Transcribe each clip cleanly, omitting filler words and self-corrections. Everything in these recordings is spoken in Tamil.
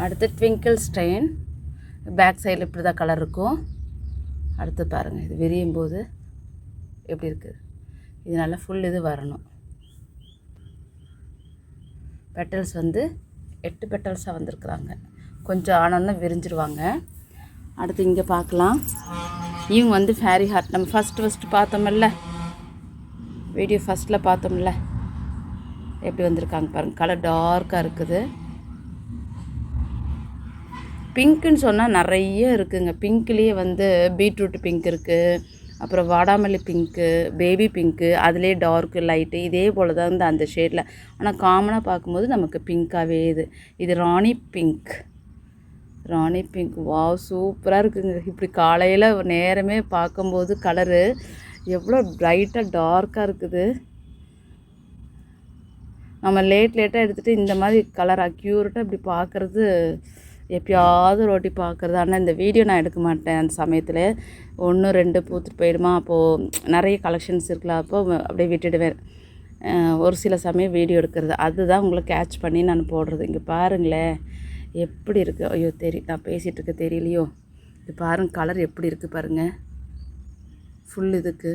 அடுத்து ட்விங்கிள் ஸ்டெயின், பேக் சைடில் இப்படி தான் கலர் இருக்கும். அடுத்து பாருங்கள், இது விரியும் போது எப்படி இருக்குது. இது நல்லா ஃபுல் இது வரணும். பெட்டல்ஸ் வந்து 8 பெட்டல்ஸாக வந்திருக்குறாங்க. கொஞ்சம் ஆனோன்னா விரிஞ்சிருவாங்க. அடுத்து இங்கே பார்க்கலாம். இவங்க வந்து ஃபேரி ஹார்ட், நம்ம ஃபஸ்ட்டு பார்த்தோம்ல, வீடியோ ஃபஸ்ட்டில் பார்த்தோம்ல, எப்படி வந்திருக்காங்க பாருங்கள். கலர் டார்க்காக இருக்குது. பிங்க்குன்னு சொன்னால் நிறைய இருக்குதுங்க. பிங்க்லேயே வந்து பீட்ரூட் பிங்க் இருக்குது, அப்புறம் வாடாமல்லி பிங்க்கு, பேபி பிங்க்கு, அதுலேயே டார்க்கு லைட்டு, இதே போல் தான் வந்து அந்த ஷேடில். ஆனால் காமனாக பார்க்கும்போது நமக்கு பிங்க்காகவே இது ராணி பிங்க். வாவ், சூப்பராக இருக்குங்க. இப்படி காலையில் நேரமே பார்க்கும்போது கலரு எவ்வளோ ப்ரைட்டாக டார்க்காக இருக்குது. நம்ம லேட்டாக எடுத்துகிட்டு இந்த மாதிரி கலர் அக்யூரேட்டாக இப்படி பார்க்குறது எப்பயாவது ரோட்டி பார்க்குறது. ஆனால் இந்த வீடியோ நான் எடுக்க மாட்டேன். அந்த சமயத்தில் 1 2 பூத்துட்டு போயிடுமா, அப்போது நிறைய கலெக்ஷன்ஸ் இருக்கலாம், அப்போ அப்படியே விட்டுடுவேன். ஒரு சில சமயம் வீடியோ எடுக்கிறது, அதுதான் உங்களை கேட்ச் பண்ணி நான் போடுறது. இங்கே பாருங்களேன் எப்படி இருக்குது. ஐயோ நான் பேசிகிட்டு இருக்க தெரியலையோ. இது பாருங்கள் கலர் எப்படி இருக்குது பாருங்கள். ஃபுல் இதுக்கு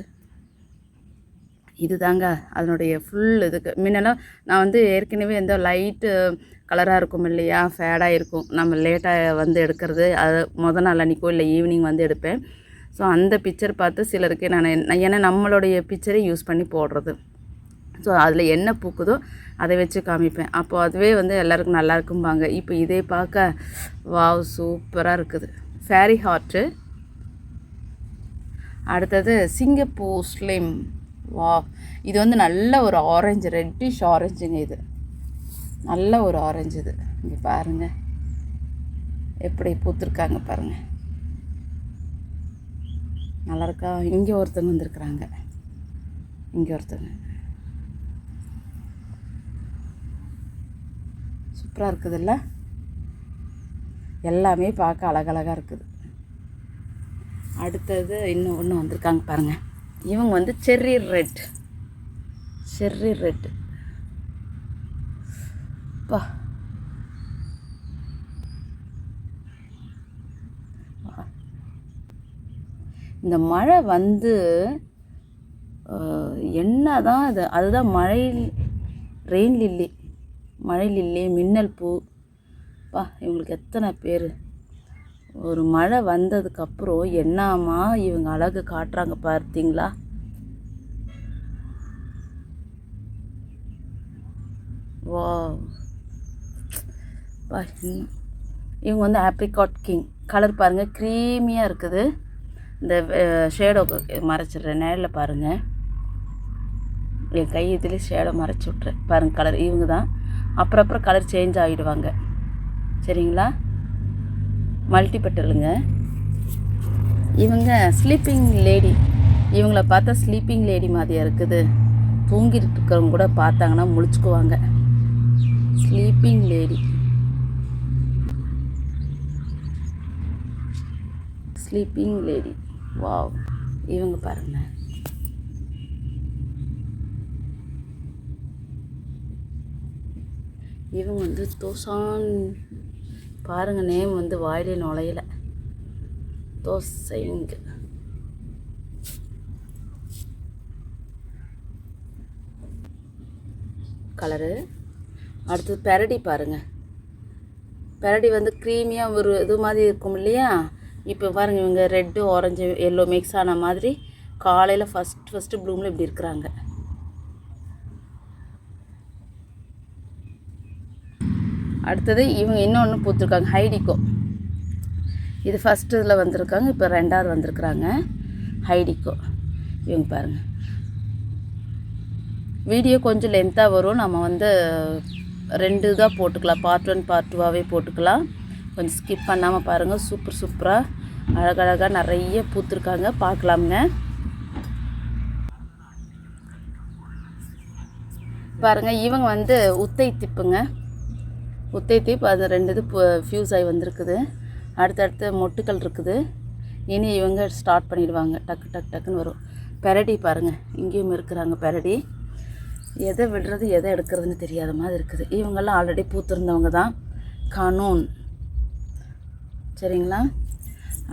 இது தாங்க அதனுடைய ஃபுல் இதுக்கு. முன்னெல்லாம் நான் வந்து ஏற்கனவே எந்த லைட்டு கலராக இருக்கும் இல்லையா, ஃபேடாக இருக்கும். நம்ம லேட்டாக வந்து எடுக்கிறது, அது நாள் அன்றைக்கோ இல்லை ஈவினிங் வந்து எடுப்பேன். ஸோ அந்த பிக்சர் பார்த்து சிலருக்கு ஏன்னா நம்மளுடைய பிக்சரை யூஸ் பண்ணி போடுறது. ஸோ அதில் என்ன பூக்குதோ அதை வச்சு காமிப்பேன். அப்போது அதுவே வந்து எல்லாருக்கும் நல்லா இருக்கும்பாங்க. இப்போ இதே பார்க்க வாவ் சூப்பராக இருக்குது. Fairy heart. அடுத்தது சிங்கப்பூர் ஸ்லிம். வா, இது வந்து நல்ல ஒரு ஆரஞ்சு, ரெட்டிஷ் ஆரஞ்சுங்க. இது நல்ல ஒரு ஆரஞ்சு. இது இங்கே பாருங்கள் எப்படி பூத்துருக்காங்க பாருங்கள், நல்லா இருக்கா. இங்கே ஒருத்தவங்க வந்திருக்குறாங்க, இங்கே ஒருத்தவங்க சூப்பராக இருக்குதுல்ல. எல்லாமே பார்க்க அழகழகாக இருக்குது. அடுத்தது இன்னும் ஒன்று வந்திருக்காங்க பாருங்கள். இவங்க வந்து செர்ரி ரெட். பா, இந்த மழை வந்து என்ன தான் அதுதான் ரெயின் லில்லி, மழை லில்லி, மின்னல் பூ. பா, இவங்களுக்கு எத்தனை பேர். ஒரு மழை வந்ததுக்கப்புறம் என்னம்மா இவங்க அழகு காட்டுறாங்க பார்த்தீங்களா. வா, இவங்க வந்து ஆப்ரிகாட் கிங். கலர் பாருங்கள் க்ரீமியாக இருக்குது. இந்த ஷேடோ மறைச்சிட்றேன், நேரில் பாருங்கள். என் கை இதுலேயே ஷேடோ மறைச்சி விட்றேன் பாருங்கள். கலர் இவங்க தான். அப்புறம் கலர் சேஞ்ச் ஆகிடுவாங்க, சரிங்களா. மல்டிபெட்டலுங்க. இவங்க ஸ்லீப்பிங் லேடி. இவங்கள பார்த்தா ஸ்லீப்பிங் லேடி மாதிரியாக இருக்குது. தூங்கிட்டு இருக்கிறவங்க கூட பார்த்தாங்கன்னா முழிச்சுக்குவாங்க. Sleeping lady. வாவ், இவங்க பாருங்கள். இவங்க வந்து தோசான் பாருங்கள். நேம் வந்து வாயிலே நுழையலை. தோசைங்க. கலரு. அடுத்தது பெரடி பாருங்கள். பெரடி வந்து க்ரீமியாக ஒரு இது மாதிரி இருக்கும் இல்லையா. இப்போ பாருங்கள், இவங்க ரெட்டு ஆரஞ்சு எல்லோ மிக்ஸ் ஆன மாதிரி காலையில் ஃபஸ்ட்டு ப்ளூமில் இப்படி இருக்கிறாங்க. அடுத்தது இவங்க இன்னொன்று பூத்துருக்காங்க, ஹைடிகோ. இது ஃபஸ்ட்டு இதில் வந்திருக்காங்க, இப்போ 2வது வந்திருக்குறாங்க ஹைடிகோ. இவங்க பாருங்கள். வீடியோ கொஞ்சம் லென்த்தாக வரும். நம்ம வந்து 2 இதாக போட்டுக்கலாம், பார்ட் 1 பார்ட் 2ஆகவே போட்டுக்கலாம். கொஞ்சம் ஸ்கிப் பண்ணாமல் பாருங்கள். சூப்பராக அழகழகாக நிறைய பூத்துருக்காங்க. பார்க்கலாமுங்க. பாருங்கள், இவங்க வந்து உத்தை திப்புங்க. அது 2 இது ஃபியூஸ் ஆகி வந்திருக்குது. அடுத்தடுத்து மொட்டுக்கள் இருக்குது. இனி இவங்க ஸ்டார்ட் பண்ணிடுவாங்க. டக்குன்னு வரும். பெரடி பாருங்கள், இங்கேயும் இருக்கிறாங்க பெரடி. எதை விடுறது எதை எடுக்கிறதுன்னு தெரியாத மாதிரி இருக்குது. இவங்கெல்லாம் ஆல்ரெடி பூத்திருந்தவங்க தான். கனூன் சரிங்களா.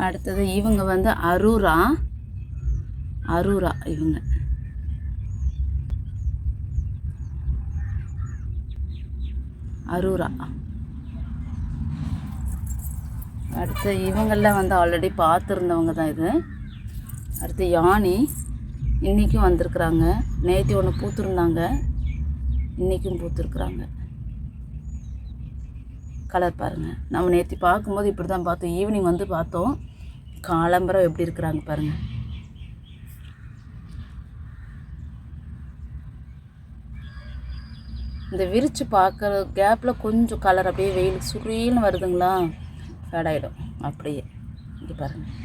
அடுத்தது இவங்க வந்து அரூரா இவங்க அரூரா. அடுத்து இவங்கெல்லாம் வந்து ஆல்ரெடி பார்த்துருந்தவங்க தான் இது. அடுத்து யானி இன்றைக்கும் வந்திருக்குறாங்க. நேற்று ஒன்று பூத்துருந்தாங்க, இன்றைக்கும் பூத்துருக்குறாங்க. கலர் பாருங்கள். நம்ம நேற்று பார்க்கும்போது இப்படி தான் பார்த்தோம், ஈவினிங் வந்து பார்த்தோம். காலம்பரம் எப்படி இருக்கிறாங்க பாருங்கள். இந்த விரித்து பார்க்குற கேப்பில் கொஞ்சம் கலர் அப்படியே வெயில் சுரீல்னு வருதுங்களா, ஃபேட் ஆகிடும் அப்படியே. இங்கே பாருங்கள்.